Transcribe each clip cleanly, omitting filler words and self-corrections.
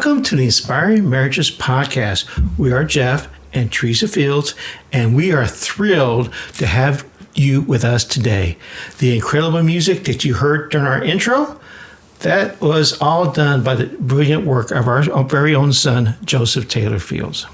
Welcome to the Inspiring Marriages Podcast. We are Jeff and Teresa Fields, and we are thrilled to have you with us today. The incredible music that you heard during our intro, that was all done by the brilliant work of our very own son, Joseph Taylor Fields.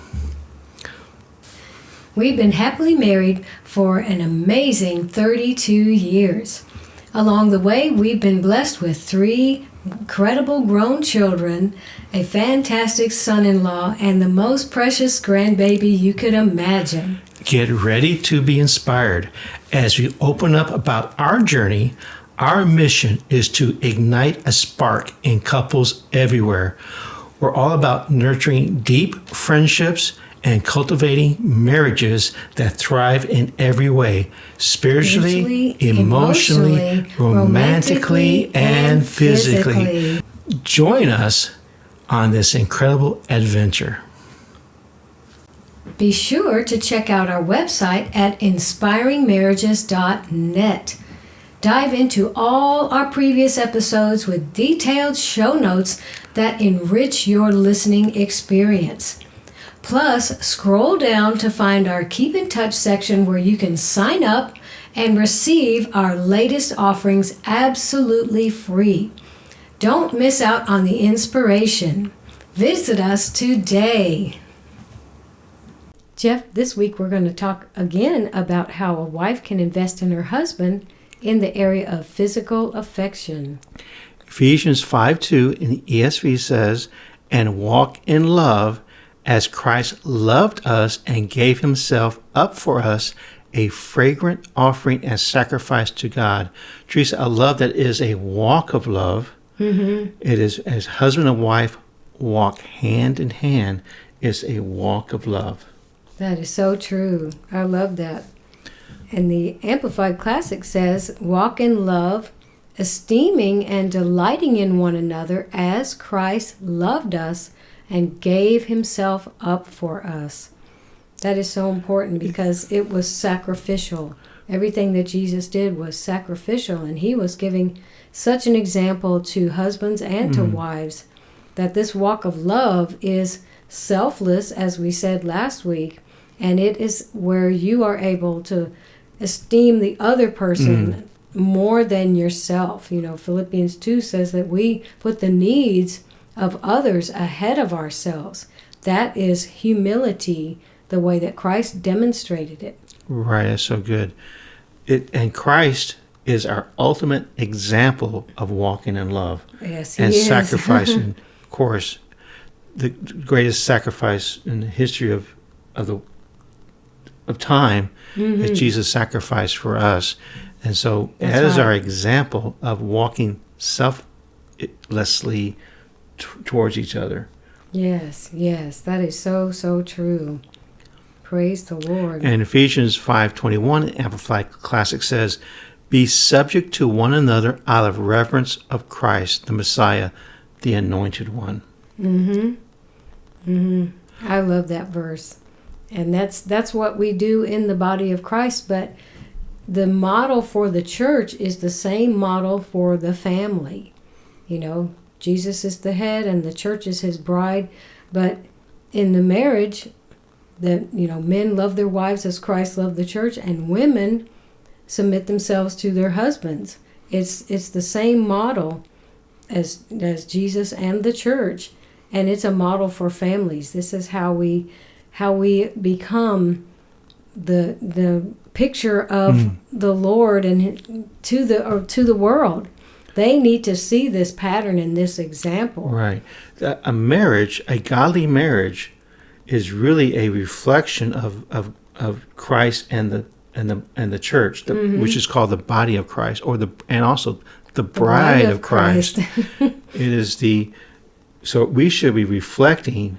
We've been happily married for an amazing 32 years. Along the way, we've been blessed with 3 incredible grown children, a fantastic son-in-law, and the most precious grandbaby you could imagine. Get ready to be inspired as we open up about our journey. Our mission is to ignite a spark in couples everywhere. We're all about nurturing deep friendships and cultivating marriages that thrive in every way, spiritually, emotionally, romantically, and physically. Join us on this incredible adventure. Be sure to check out our website at inspiringmarriages.net. Dive into all our previous episodes with detailed show notes that enrich your listening experience. Plus, scroll down to find our Keep in Touch section where you can sign up and receive our latest offerings absolutely free. Don't miss out on the inspiration. Visit us today. Jeff, this week we're going to talk again about how a wife can invest in her husband in the area of physical affection. Ephesians 5:2 in the ESV says, "And walk in love as Christ loved us and gave himself up for us, a fragrant offering and sacrifice to God." Teresa, I love that it is a walk of love. Mm-hmm. It is, as husband and wife walk hand in hand, is a walk of love. That is so true. I love that. And the Amplified Classic says, walk in love, esteeming and delighting in one another as Christ loved us and gave himself up for us. That is so important because it was sacrificial. Everything that Jesus did was sacrificial, and he was giving such an example to husbands and to wives that this walk of love is selfless, as we said last week, and it is where you are able to esteem the other person more than yourself. You know, Philippians 2 says that we put the needs of others ahead of ourselves. That is humility, the way that Christ demonstrated it. Right, that's so good. And Christ is our ultimate example of walking in love. Yes, he and is. Sacrificing, of course, the greatest sacrifice in the history of time is Jesus sacrificed for us. And so that is our example of walking selflessly towards each other. Yes, that is so, so true. Praise the Lord. And Ephesians 5:21, Amplified Classic says, "Be subject to one another out of reverence of Christ, the Messiah, the Anointed One." I love that verse. And that's what we do in the body of Christ, but the model for the church is the same model for the family. You know, Jesus is the head and the church is his bride, but in the marriage, men love their wives as Christ loved the church, and women submit themselves to their husbands. It's the same model as Jesus and the church, and it's a model for families. This is how we become the picture of the Lord and to the world. They need to see this pattern and this example. Right. A marriage, a godly marriage, is really a reflection of Christ and the church, which is called the body of Christ, and also the bride of Christ. It is so we should be reflecting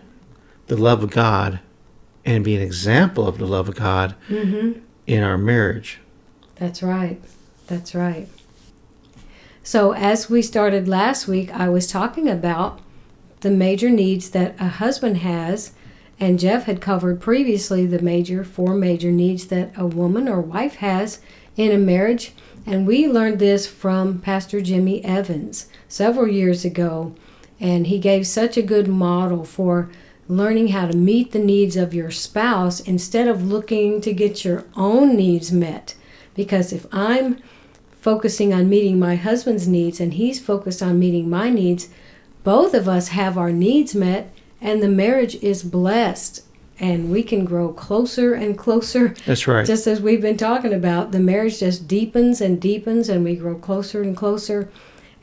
the love of God and be an example of the love of God in our marriage. That's right. So as we started last week, I was talking about the major needs that a husband has, and Jeff had covered previously the 4 major needs that a woman or wife has in a marriage, and we learned this from Pastor Jimmy Evans several years ago. And he gave such a good model for learning how to meet the needs of your spouse instead of looking to get your own needs met. Because if I'm focusing on meeting my husband's needs and he's focused on meeting my needs, both of us have our needs met and the marriage is blessed. And we can grow closer and closer. That's right. Just as we've been talking about, the marriage just deepens and deepens, and we grow closer and closer.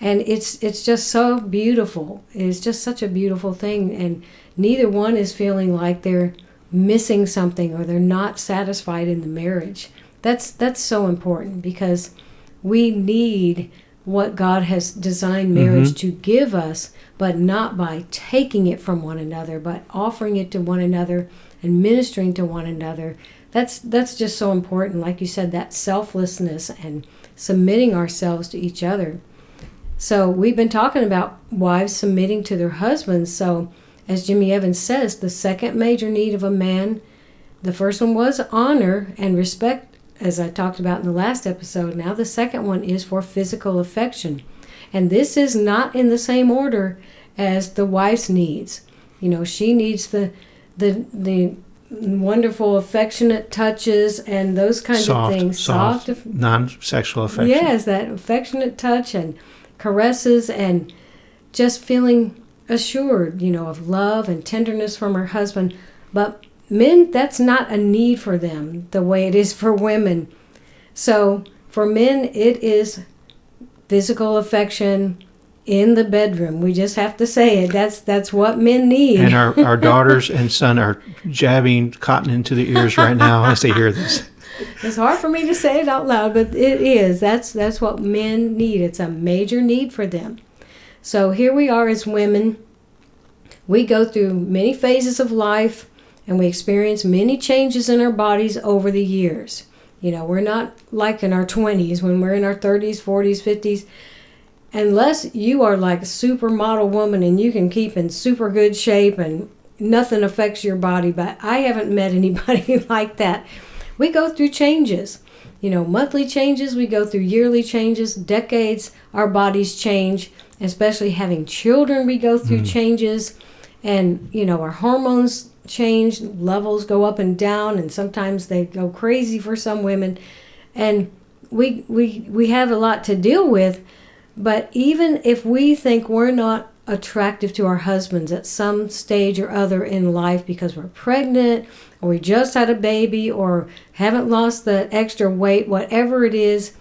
And it's just so beautiful. It's just such a beautiful thing. And neither one is feeling like they're missing something or they're not satisfied in the marriage. That's so important, because we need what God has designed marriage to give us, but not by taking it from one another, but offering it to one another and ministering to one another. That's just so important. Like you said, that selflessness and submitting ourselves to each other. So we've been talking about wives submitting to their husbands. So as Jimmy Evans says, the second major need of a man, the first one was honor and respect, as I talked about in the last episode. Now the second one is for physical affection. And this is not in the same order as the wife's needs. You know, she needs the wonderful affectionate touches and those kinds of things. Soft, non-sexual affection. Yes, that affectionate touch and caresses and just feeling assured, of love and tenderness from her husband. But men, that's not a need for them the way it is for women. So for men, it is physical affection in the bedroom. We just have to say it. That's what men need. And our daughters and son are jabbing cotton into their ears right now as they hear this. It's hard for me to say it out loud, but it is. That's what men need. It's a major need for them. So here we are as women. We go through many phases of life, and we experience many changes in our bodies over the years. We're not like in our 20s, when we're in our 30s, 40s, 50s. Unless you are like a supermodel woman and you can keep in super good shape and nothing affects your body, but I haven't met anybody like that. We go through changes, monthly changes. We go through yearly changes, decades. Our bodies change, especially having children. We go through changes, and our hormones change. Levels go up and down, and sometimes they go crazy for some women, and we have a lot to deal with. But even if we think we're not attractive to our husbands at some stage or other in life because we're pregnant, or we just had a baby, or haven't lost the extra weight, whatever it is,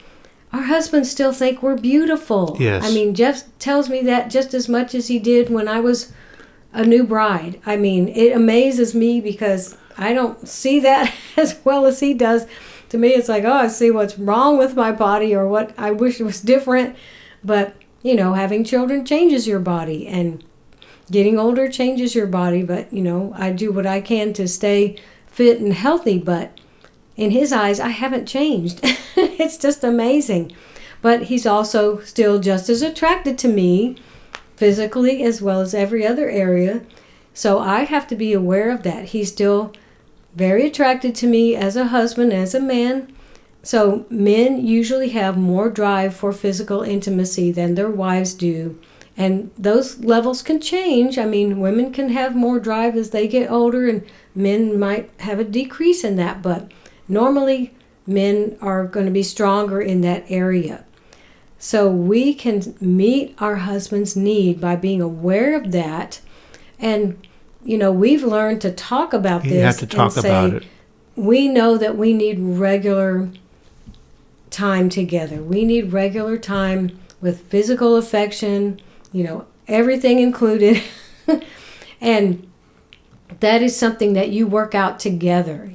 our husbands still think we're beautiful. Yes. I mean, Jeff tells me that just as much as he did when I was a new bride. I mean, it amazes me because I don't see that as well as he does. To me, it's like, I see what's wrong with my body or what I wish was different. But, having children changes your body, and getting older changes your body. But, I do what I can to stay fit and healthy. But in his eyes, I haven't changed. It's just amazing. But he's also still just as attracted to me physically as well as every other area. So I have to be aware of that. He's still very attracted to me as a husband, as a man. So men usually have more drive for physical intimacy than their wives do. And those levels can change. I mean, women can have more drive as they get older, and men might have a decrease in that. But normally, men are going to be stronger in that area. So we can meet our husband's need by being aware of that. And, we've learned to talk about this. You have to talk about it. We know that we need regular time together. We need regular time with physical affection, everything included. And that is something that you work out together,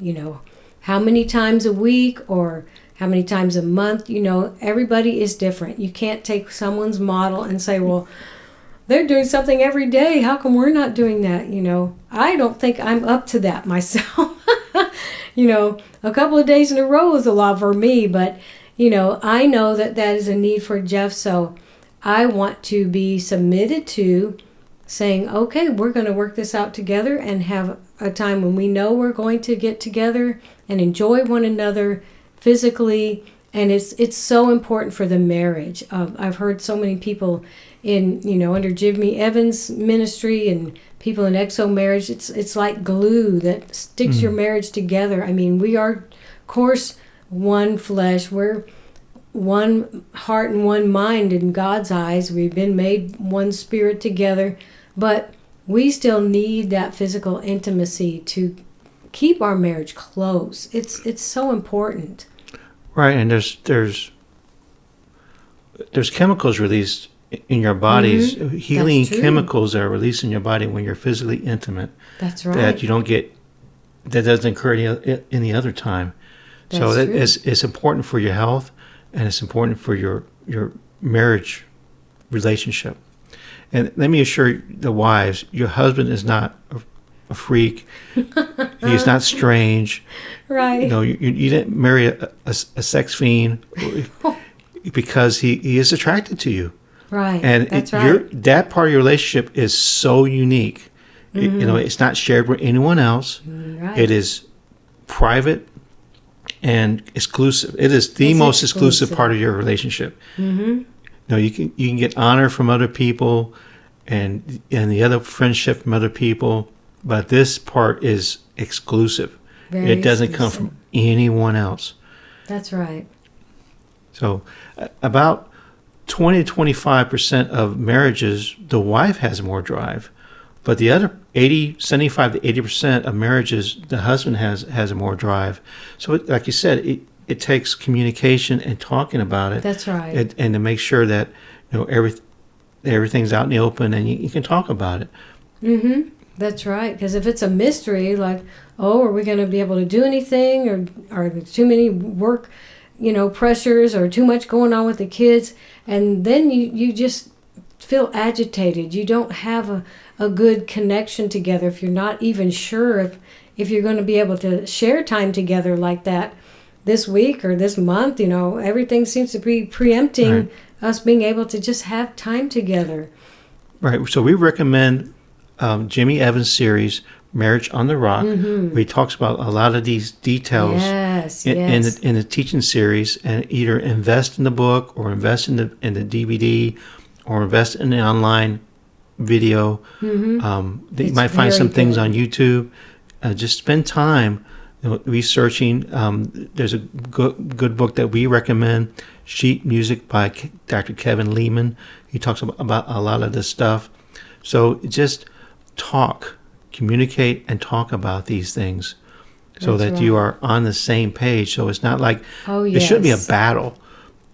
how many times a week or how many times a month. Everybody is different. You can't take someone's model and say, well, they're doing something every day. How come we're not doing that? I don't think I'm up to that myself. A couple of days in a row is a lot for me, but I know that is a need for Jeff. So I want to be submitted to saying, okay, we're going to work this out together and have a time when we know we're going to get together and enjoy one another physically And it's so important for the marriage. I've heard so many people in, under Jimmy Evans' ministry and people in exo marriage, it's like glue that sticks your marriage together. I mean, we are, of course, one flesh. We're one heart and one mind in God's eyes. We've been made one spirit together, but we still need that physical intimacy to keep our marriage close. It's so important. Right, and there's chemicals released in your bodies, healing chemicals that are released in your body when you're physically intimate. That's right. That you don't get, that doesn't occur any other time. So it's important for your health, and it's important for your marriage relationship. And let me assure the wives, your husband is not a freak. He's not strange. Right. You didn't marry a sex fiend because he is attracted to you. Right. And that's right. That part of your relationship is so unique. It's not shared with anyone else. Right. It is private and exclusive. It's the most exclusive part of your relationship. You can get honor from other people and the other friendship from other people, but this part is exclusive. It doesn't come from anyone else. That's right. So about 20 to 25% of marriages, the wife has more drive, but the other 75 to 80% of marriages, the husband has more drive. So like you said, it takes communication and talking about it. That's right. And to make sure that everything's out in the open and you can talk about it. That's right. Because if it's a mystery, like, are we going to be able to do anything, or are there too many work, pressures, or too much going on with the kids, and then you just feel agitated. You don't have a good connection together if you're not even sure if you're going to be able to share time together like that this week or this month. Everything seems to be preempting us being able to just have time together. Right. So we recommend Jimmy Evans' series, Marriage on the Rock, where he talks about a lot of these details in the teaching series, and either invest in the book or invest in the DVD or invest in the online video. You might find some things on YouTube. Just spend time researching. There's a good book that we recommend, Sheet Music by Dr. Kevin Lehman. He talks about a lot of this stuff. So just communicate and talk about these things so that you are on the same page. So it's not like it shouldn't be a battle,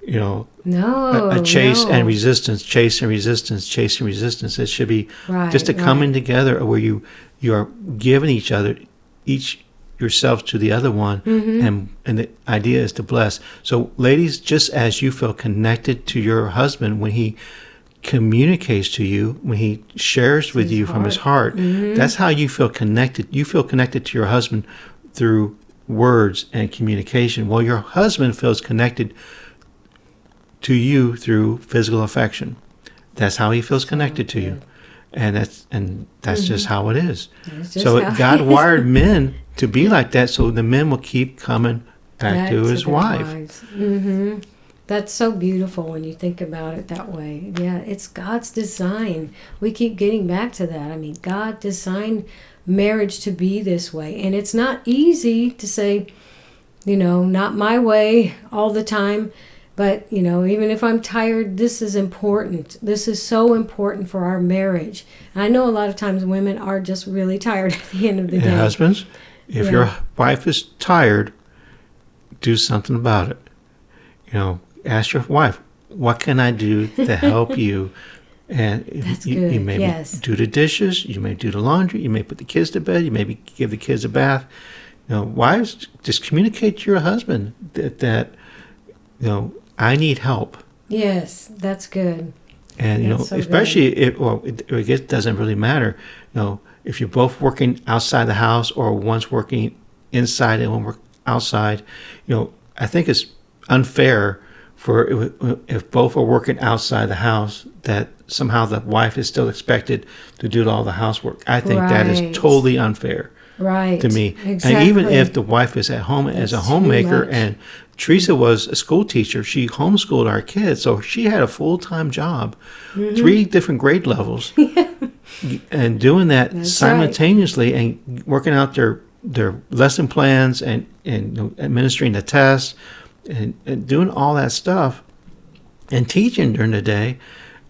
a chase and resistance, chase and resistance, chase and resistance. It should be just a coming together where you are giving each yourselves to the other one, and the idea is to bless. So ladies, just as you feel connected to your husband when he communicates to you, when he shares with you from his heart, that's how you feel connected. You feel connected to your husband through words and communication. Well, your husband feels connected to you through physical affection. That's how he feels connected to you. And that's just how it is. So God wired men to be like that, so the men will keep coming back to his wife. That's so beautiful when you think about it that way. Yeah, it's God's design. We keep getting back to that. I mean, God designed marriage to be this way. And it's not easy to say, not my way all the time. But, even if I'm tired, this is important. This is so important for our marriage. And I know a lot of times women are just really tired at the end of the day. Husbands, if your wife is tired, do something about it. Ask your wife, what can I do to help you? And you may do the dishes, you may do the laundry, you may put the kids to bed, you may give the kids a bath. Wives, just communicate to your husband that I need help. Yes, that's good. And so especially it doesn't really matter. If you're both working outside the house or one's working inside and one work outside, I think it's unfair for if both are working outside the house that somehow the wife is still expected to do all the housework. I think that is totally unfair. To me. Exactly. And even if the wife is at home as a homemaker and Teresa was a school teacher. She homeschooled our kids, so she had a full-time job, 3 different grade levels, and doing that That's simultaneously and working out their lesson plans and administering the tests and doing all that stuff and teaching during the day.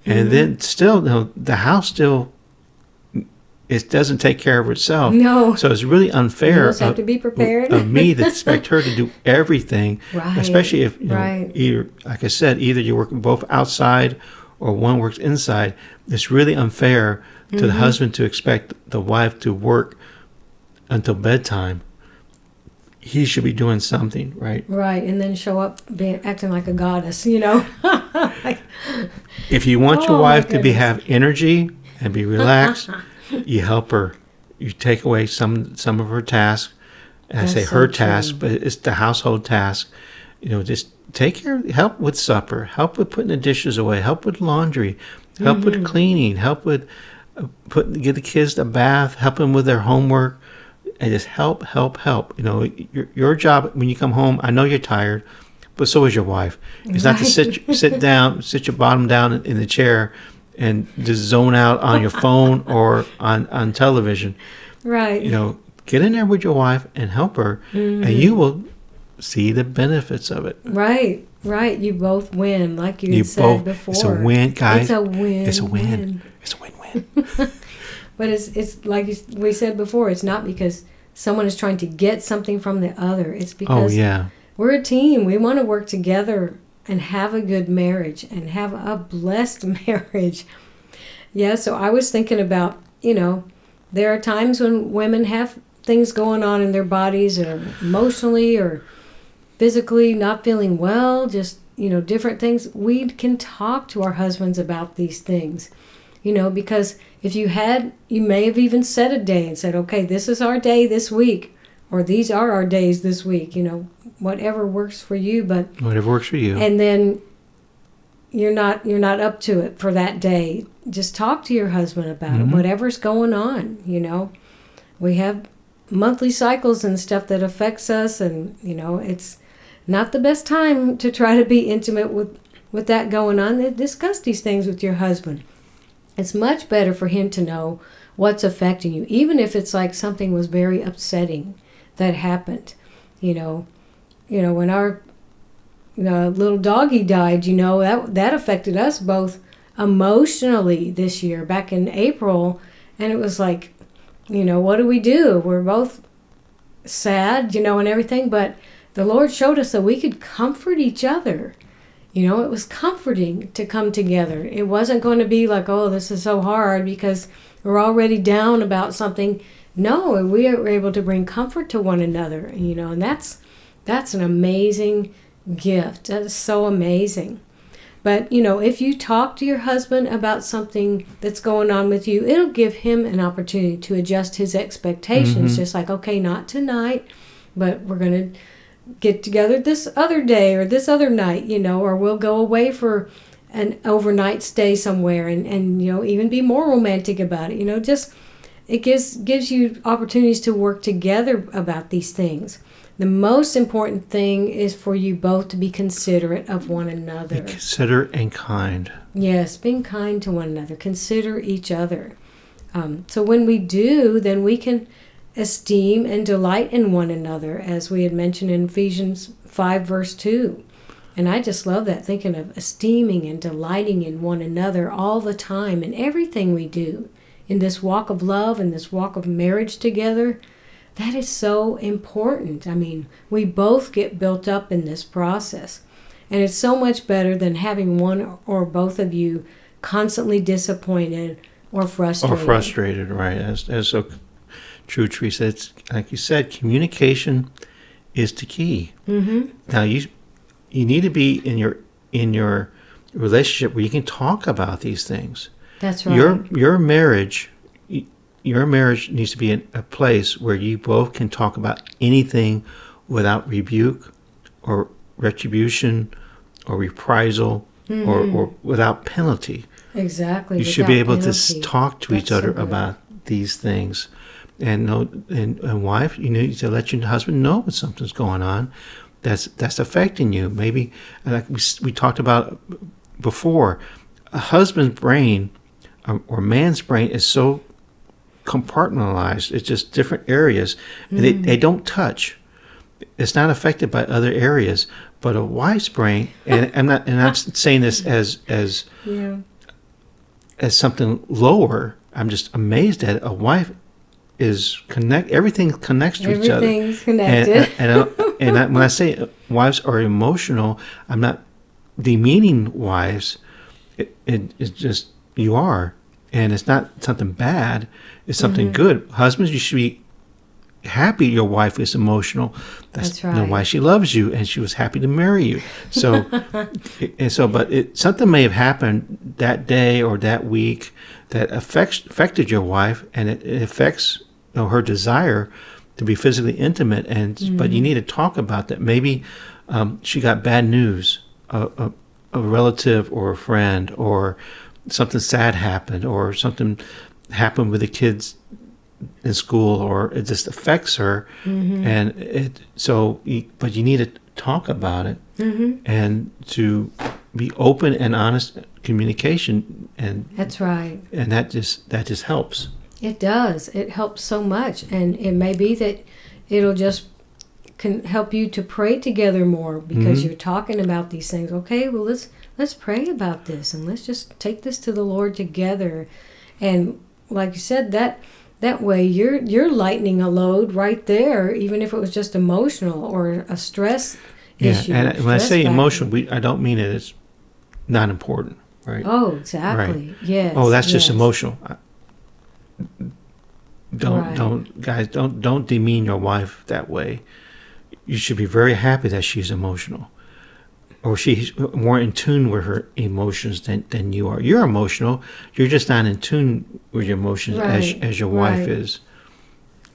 And then still, the house still, it doesn't take care of itself. No. So it's really unfair Have to be prepared. of me to expect her to do everything, Right. especially if, Right. either, like I said, either you're working both outside or one works inside. It's really unfair to the husband to expect the wife to work until bedtime. He should be doing something, right? Right, and then show up acting like a goddess, If you want your Oh, my wife to goodness. have energy and be relaxed, you help her. You take away some of her tasks. And I That's say so her true. task, but it's the household task. Just take care, help with supper, help with putting the dishes away, help with laundry, help with cleaning, help with get the kids a bath, help them with their homework, and just help. Your job when you come home, I know you're tired, but so is your wife. It's not to sit down, sit your bottom down in the chair and just zone out on your phone or on television. Right. Get in there with your wife and help her, and you will see the benefits of it. Right. You both win, like you had said before. It's a win, guys. It's a win. It's a win. It's a win-win. But it's like we said before, it's not because someone is trying to get something from the other. It's because we're a team. We want to work together and have a good marriage and have a blessed marriage. Yeah, so I was thinking about, there are times when women have things going on in their bodies or emotionally or physically not feeling well, just, different things. We can talk to our husbands about these things, because if you may have even set a day and said, okay, this is our day this week, or these are our days this week, whatever works for you. But whatever works for you. And then you're not up to it for that day. Just talk to your husband about it, whatever's going on, We have monthly cycles and stuff that affects us, and, it's not the best time to try to be intimate with that going on. Discuss these things with your husband. It's much better for him to know what's affecting you, even if it's like something was very upsetting that happened. When our little doggy died, that affected us both emotionally this year, back in April. And it was like, what do we do? We're both sad, and everything. But the Lord showed us that we could comfort each other. It was comforting to come together. It wasn't going to be like, oh, this is so hard because we're already down about something. No, we were able to bring comfort to one another, and that's an amazing gift. That is so amazing. But, if you talk to your husband about something that's going on with you, it'll give him an opportunity to adjust his expectations. Just like, okay, not tonight, but we're going to get together this other day or this other night, or we'll go away for an overnight stay somewhere and even be more romantic about it. Just it gives you opportunities to work together about these things. The most important thing is for you both to be considerate of one another. Be considerate and kind. Yes, being kind to one another. Consider each other. So when we do, then we can esteem and delight in one another, as we had mentioned in Ephesians 5, verse 2. And I just love that, thinking of esteeming and delighting in one another all the time in everything we do in this walk of love and this walk of marriage together. That is so important. I mean, we both get built up in this process. And it's so much better than having one or both of you constantly disappointed or frustrated. Or frustrated, right. That's so true, Teresa. It's, like you said, communication is the key. Now, you need to be in your relationship where you can talk about these things. That's right. Your marriage needs to be in a place where you both can talk about anything without rebuke or retribution or reprisal or without penalty. Exactly. You should be able to talk to each other about these things. And wife, you need to let your husband know when something's going on. that's affecting you. Maybe, like we talked about before, a husband's brain or man's brain is so compartmentalized. It's just different areas. And they don't touch. It's not affected by other areas. But a wife's brain, and I'm saying this as something lower. I'm just amazed at it. A wife is everything connects to each other. Everything's connected. And when I say wives are emotional, I'm not demeaning wives. It's just, you are. And it's not something bad. It's something good. Husbands, you should be happy your wife is emotional. That's right. Why she loves you, and she was happy to marry you. So, but something may have happened that day or that week that affected your wife, and it affects her desire to be physically intimate. But you need to talk about that. Maybe she got bad news, a relative or a friend, or something sad happened, or something happened with the kids in school, or it just affects her, but you need to talk about it, and to be open and honest communication, and that's right, and that just helps. It does. It helps so much, and it may be that it'll just can help you to pray together more because you're talking about these things. Okay, well let's pray about this, and let's just take this to the Lord together, and like you said, that way you're lightening a load right there, even if it was just emotional or a stress issue. Yeah, and when I say emotional, I don't mean it's not important, right? Oh, exactly. Right. Yes. Oh, that's just emotional. Don't demean your wife that way. You should be very happy that she's emotional, or she's more in tune with her emotions than you are. You're emotional. You're just not in tune with your emotions as your wife is.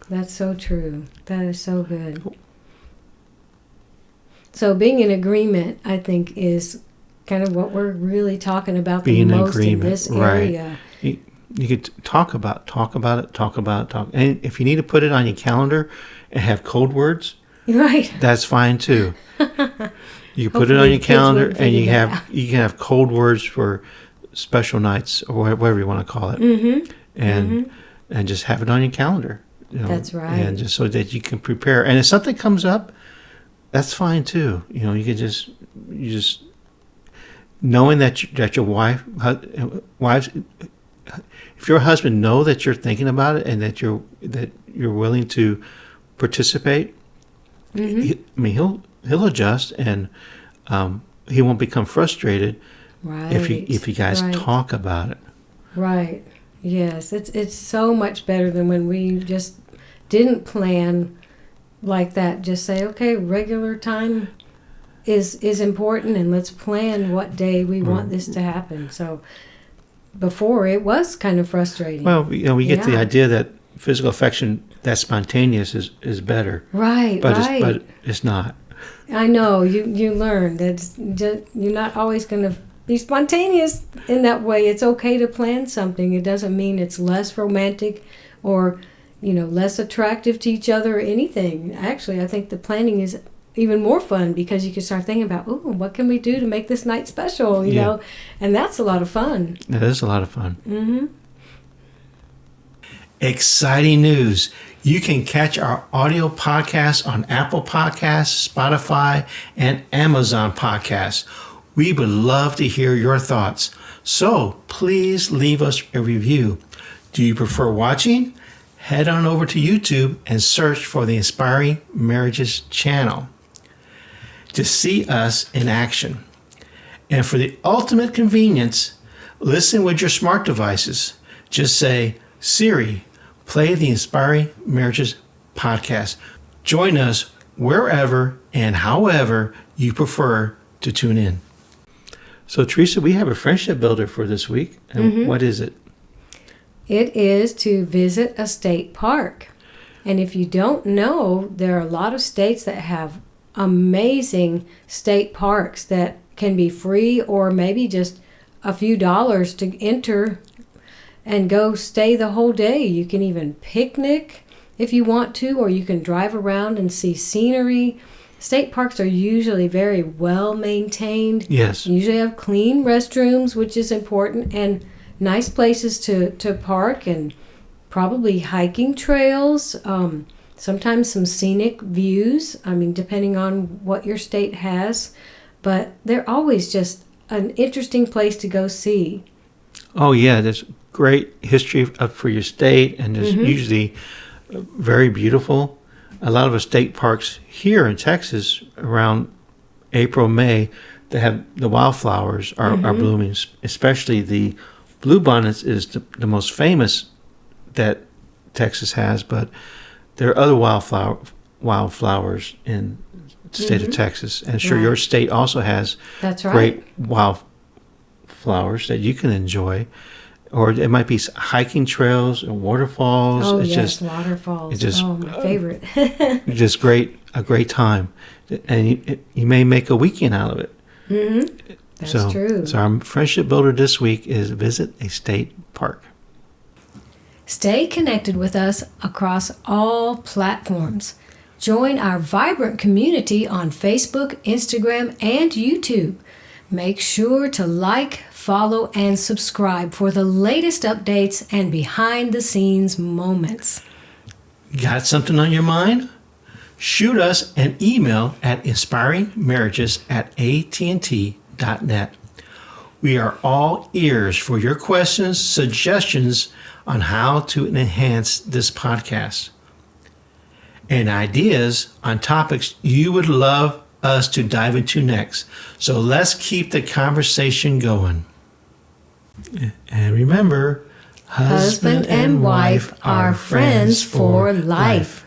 That's so true. That is so good. So being in agreement, I think, is kind of what we're really talking about the most in this area. Right. You could talk about it. And if you need to put it on your calendar and have code words, right, that's fine too. You can put it on your calendar, and you can have code words for special nights or whatever you want to call it, and just have it on your calendar. That's right. And just so that you can prepare. And if something comes up, that's fine too. You can just knowing that your wives, if your husband know that you're thinking about it and that you're willing to participate, he'll adjust, and he won't become frustrated if you guys talk about it. Right. Yes, it's so much better than when we just didn't plan like that. Just say, okay, regular time is important, and let's plan what day we want this to happen. So before, it was kind of frustrating. Well, we get the idea that physical affection that's spontaneous is better. Right, but it's not. I know. You learn that you're not always going to be spontaneous in that way. It's okay to plan something. It doesn't mean it's less romantic or, less attractive to each other or anything. Actually, I think the planning is even more fun because you can start thinking about, what can we do to make this night special, you know? And that's a lot of fun. That is a lot of fun. Mm-hmm. Exciting news. You can catch our audio podcast on Apple Podcasts, Spotify, and Amazon Podcasts. We would love to hear your thoughts. So please leave us a review. Do you prefer watching? Head on over to YouTube and search for the Inspiring Marriages channel to see us in action. And for the ultimate convenience, listen with your smart devices. Just say, Siri, play the Inspiring Marriages podcast. Join us wherever and however you prefer to tune in. So, Teresa, we have a friendship builder for this week. And what is it? It is to visit a state park. And if you don't know, there are a lot of states that have amazing state parks that can be free or maybe just a few dollars to enter and go stay the whole day. You can even picnic if you want to, or you can drive around and see scenery. State parks are usually very well maintained. Yes. Usually have clean restrooms, which is important, and nice places to park, and probably hiking trails. Sometimes some scenic views. I mean, depending on what your state has. But they're always just an interesting place to go see. Oh, yeah. There's great history for your state, and there's usually very beautiful. A lot of the state parks here in Texas around April, May, they have the wildflowers are blooming, especially the bluebonnets is the most famous that Texas has, but there are other wildflowers in the state of Texas. And sure, your state also has great wildflowers that you can enjoy. Or it might be hiking trails and waterfalls. Oh, yes, waterfalls. It's just, my favorite. Just a great time. And you may make a weekend out of it. That's true. So our friendship builder this week is visit a state park. Stay connected with us across all platforms. Join our vibrant community on Facebook, Instagram, and YouTube. Make sure to like, follow, and subscribe for the latest updates and behind-the-scenes moments. Got something on your mind? Shoot us an email at inspiringmarriages@AT&T.net. We are all ears for your questions, suggestions on how to enhance this podcast, and ideas on topics you would love us to dive into next. So let's keep the conversation going. And remember, husband and wife are friends for life.